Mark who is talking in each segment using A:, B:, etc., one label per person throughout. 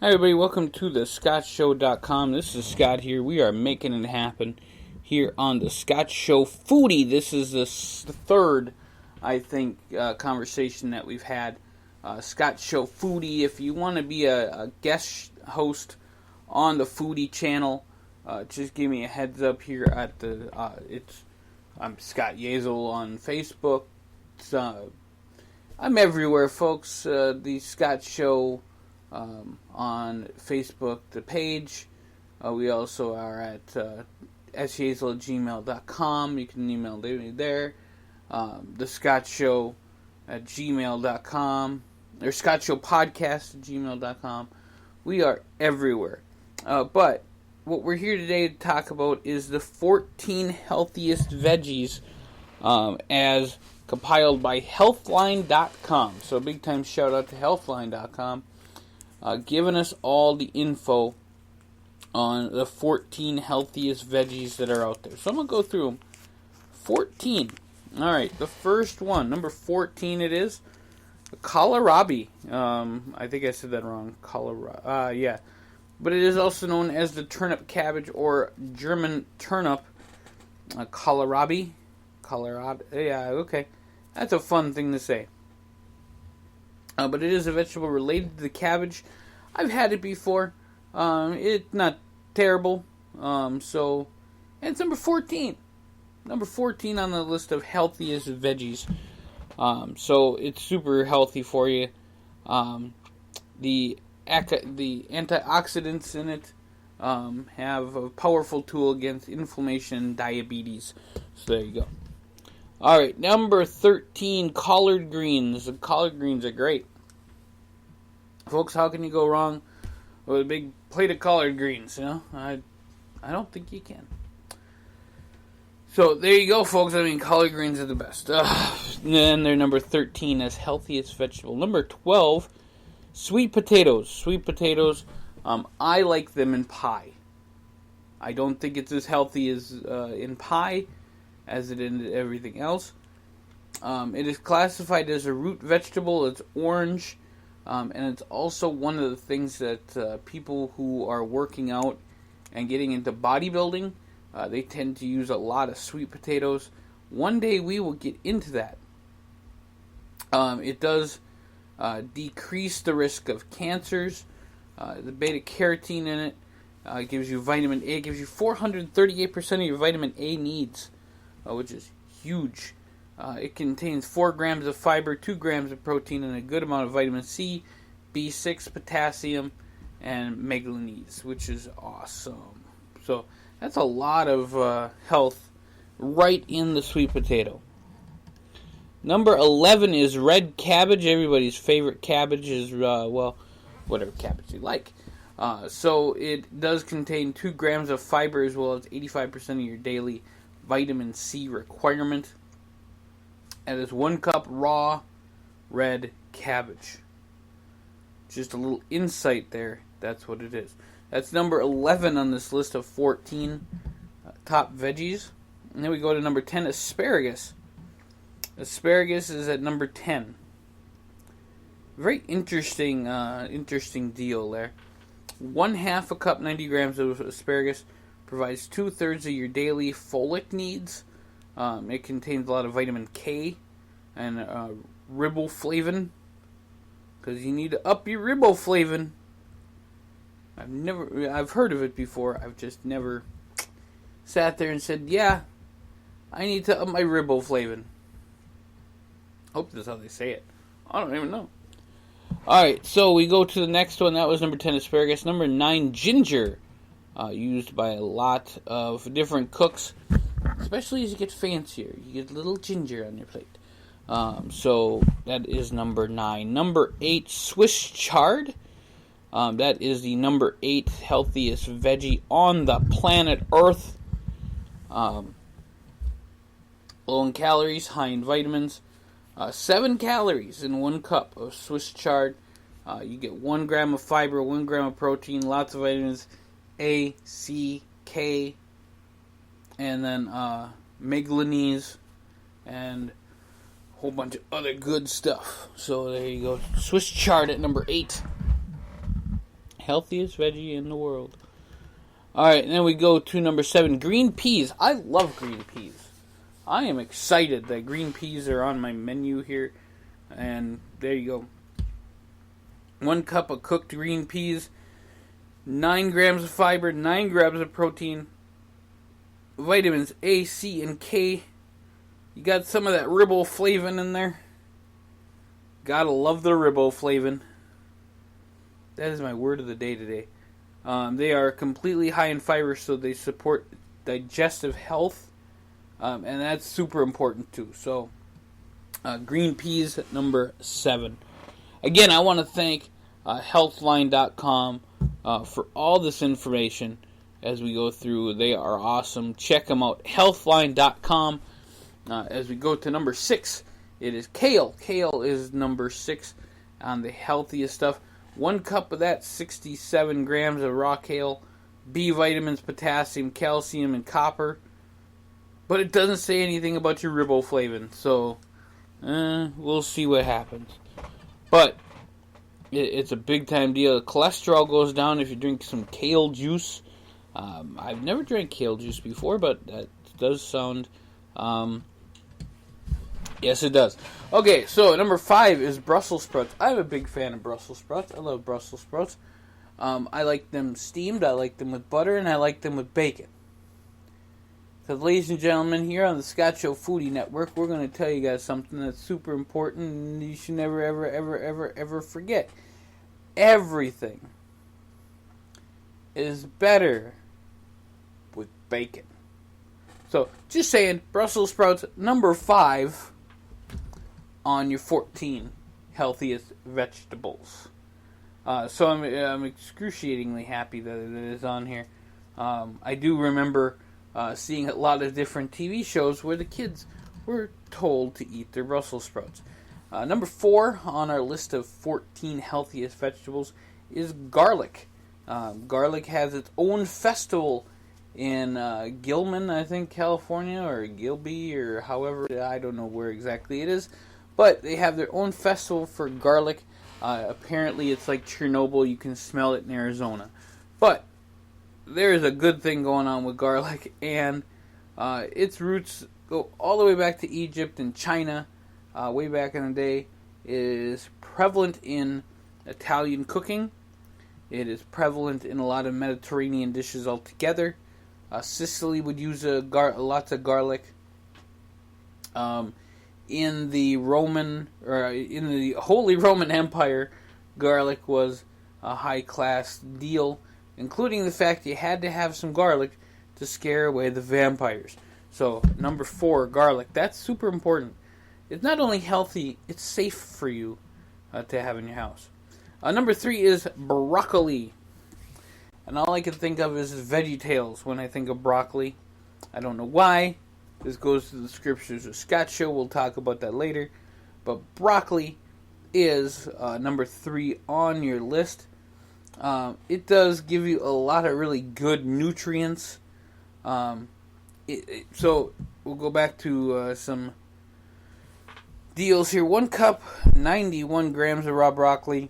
A: Hi everybody, welcome to the ScottShow.com. This is Scott here. We are making it happen here on the Scott Show Foodie. This is the third, I think, conversation that we've had. Scott Show Foodie. If you want to be a guest host on the Foodie channel, just give me a heads up here at the. I'm Scott Yazel on Facebook. I'm everywhere, folks. The Scott Show. On Facebook, the page. We also are at syazel@gmail.com. You can email me there. The Scott Show at gmail.com. Or Scott Show Podcast at gmail.com. We are everywhere. But what we're here today to talk about is the 14 healthiest veggies as compiled by Healthline.com. So a big time shout out to Healthline.com. Giving us all the info on the 14 healthiest veggies that are out there. So I'm going to go through them. 14. Alright, the first one, number 14 it is. Kohlrabi. I think I said that wrong. Yeah. But it is also known as the turnip cabbage or German turnip. Kohlrabi. Yeah, okay. That's a fun thing to say. But it is a vegetable related to the cabbage. I've had it before. It's not terrible. And it's number 14. Number 14 on the list of healthiest veggies. So it's super healthy for you. The antioxidants in it have a powerful tool against inflammation and diabetes. So there you go. Alright, number 13, collard greens. The collard greens are great. Folks, how can you go wrong with a big plate of collard greens, you know? I don't think you can. So, there you go, folks. I mean, collard greens are the best. And then they're number 13 as healthiest vegetable. Number 12, sweet potatoes. Sweet potatoes, I like them in pie. I don't think it's as healthy as in pie as it is everything else. It is classified as a root vegetable. It's orange, and it's also one of the things that people who are working out and getting into bodybuilding, they tend to use a lot of sweet potatoes. One day we will get into that. It does decrease the risk of cancers. The beta-carotene in it gives you vitamin A. It gives you 438% of your vitamin A needs. Which is huge. It contains 4 grams of fiber, 2 grams of protein, and a good amount of vitamin C, B6, potassium, and manganese, which is awesome. So that's a lot of health right in the sweet potato. Number 11 is red cabbage. Everybody's favorite cabbage is, whatever cabbage you like. So it does contain 2 grams of fiber as well as 85% of your daily vitamin C requirement. And it's 1 cup raw red cabbage. Just a little insight there. That's what it is. That's number 11 on this list of 14 top veggies. And then we go to number 10, asparagus. Asparagus is at number 10. Very interesting deal there. 1/2 a cup, 90 grams of asparagus provides 2/3 of your daily folic needs. It contains a lot of vitamin K and riboflavin, because you need to up your riboflavin. I've heard of it before. I've just never sat there and said, yeah, I need to up my riboflavin. Hope that's how they say it. I don't even know. Alright, so we go to the next one. That was number 10, asparagus. Number 9, ginger. Used by a lot of different cooks, especially as you get fancier. You get a little ginger on your plate. So that is number 9. Number 8, Swiss chard. That is the number 8 healthiest veggie on the planet Earth. Low in calories, high in vitamins. 7 calories in 1 cup of Swiss chard. You get 1 gram of fiber, 1 gram of protein, lots of vitamins A, C, K, and then manganese, and a whole bunch of other good stuff. So there you go. Swiss chard at number 8. Healthiest veggie in the world. Alright, and then we go to number 7, green peas. I love green peas. I am excited that green peas are on my menu here. And there you go. 1 cup of cooked green peas, 9 grams of fiber, 9 grams of protein, vitamins A, C, and K. You got some of that riboflavin in there. Gotta love the riboflavin. That is my word of the day today. They are completely high in fiber, so they support digestive health. And that's super important too. So, green peas, number 7. Again, I want to thank Healthline.com for all this information as we go through. They are awesome. Check them out. Healthline.com. As we go to number 6, it is kale. Kale is number 6 on the healthiest stuff. 1 cup of that, 67 grams of raw kale, B vitamins, potassium, calcium, and copper. But it doesn't say anything about your riboflavin, so we'll see what happens. But it's a big time deal. Cholesterol goes down if you drink some kale juice. I've never drank kale juice before, but that does sound... yes, it does. Okay, so number 5 is Brussels sprouts. I'm a big fan of Brussels sprouts. I love Brussels sprouts. I like them steamed, I like them with butter, and I like them with bacon. So, ladies and gentlemen, here on the Scott Show Foodie Network, we're going to tell you guys something that's super important and you should never, ever, ever, ever, ever forget. Everything is better with bacon. So, just saying, Brussels sprouts, number 5 on your 14 healthiest vegetables. So I'm excruciatingly happy that it is on here. I do remember seeing a lot of different TV shows where the kids were told to eat their Brussels sprouts. Number 4 on our list of 14 healthiest vegetables is garlic. Garlic has its own festival in Gilman, I think, California, or Gilby, or however, I don't know where exactly it is. But they have their own festival for garlic. Apparently it's like Chernobyl, you can smell it in Arizona. But there is a good thing going on with garlic, and its roots go all the way back to Egypt and China, way back in the day. It is prevalent in Italian cooking. It is prevalent in a lot of Mediterranean dishes altogether. Sicily would use lots of garlic. In the Holy Roman Empire, garlic was a high-class deal, including the fact you had to have some garlic to scare away the vampires. So, number 4, garlic. That's super important. It's not only healthy, it's safe for you to have in your house. Number 3 is broccoli. And all I can think of is VeggieTales when I think of broccoli. I don't know why. This goes to the scriptures of Scott Show. We'll talk about that later. But broccoli is number 3 on your list. It does give you a lot of really good nutrients. So we'll go back to some deals here. 1 cup, 91 grams of raw broccoli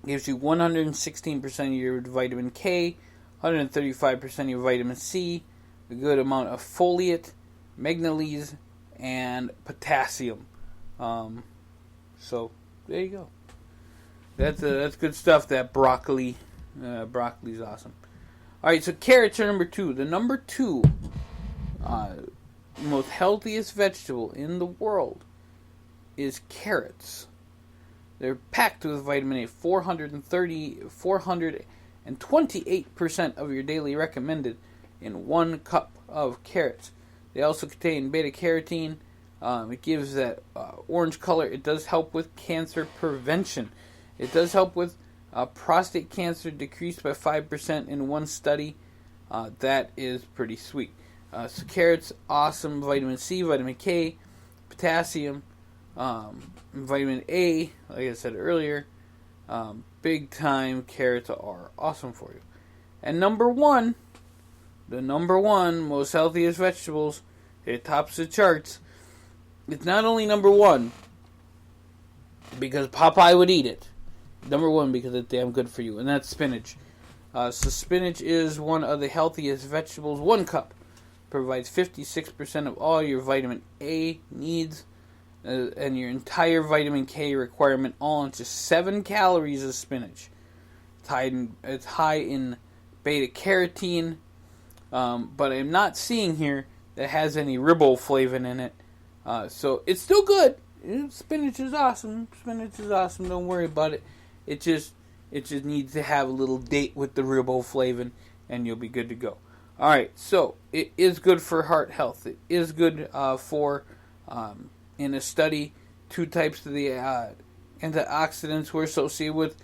A: gives you 116% of your vitamin K, 135% of your vitamin C, a good amount of folate, manganese, and potassium. So there you go. That's good stuff. That broccoli, broccoli's awesome. All right, so carrots are number 2. The number 2 most healthiest vegetable in the world is carrots. They're packed with vitamin A, 428% of your daily recommended in 1 cup of carrots. They also contain beta-carotene. It gives that orange color. It does help with cancer prevention. It does help with prostate cancer decreased by 5% in one study. That is pretty sweet. So carrots, awesome. Vitamin C, vitamin K, potassium, vitamin A, like I said earlier. Big time carrots are awesome for you. And number 1, the number 1 most healthiest vegetables, it tops the charts. It's not only number 1 because Popeye would eat it. Number one, because it's damn good for you, and that's spinach. So spinach is one of the healthiest vegetables. 1 cup provides 56% of all your vitamin A needs and your entire vitamin K requirement, all in just 7 calories of spinach. It's high in beta carotene, but I'm not seeing here that it has any riboflavin in it. So it's still good. Spinach is awesome. Don't worry about it. It just needs to have a little date with the riboflavin, and you'll be good to go. All right. So it is good for heart health. It is good for, in a study, 2 types of the antioxidants were associated with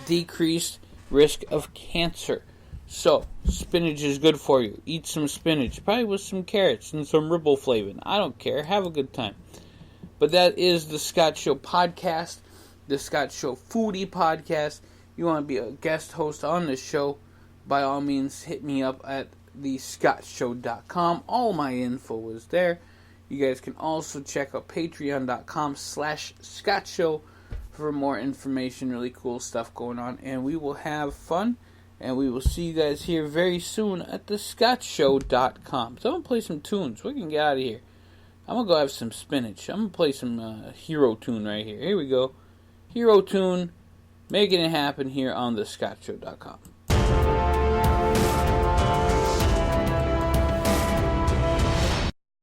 A: decreased risk of cancer. So spinach is good for you. Eat some spinach, probably with some carrots and some riboflavin. I don't care. Have a good time. But that is the Scott Show podcast, the Scott Show foodie podcast. You want to be a guest host on this show, by all means, hit me up at thescottshow.com. All my info is there. You guys can also check out patreon.com/scottshow for more information, really cool stuff going on. And we will have fun, and we will see you guys here very soon at thescottshow.com. So I'm going to play some tunes. We can get out of here. I'm going to go have some spinach. I'm going to play some hero tune right here. Here we go. Hero tune. Making it happen here on thescottshow.com.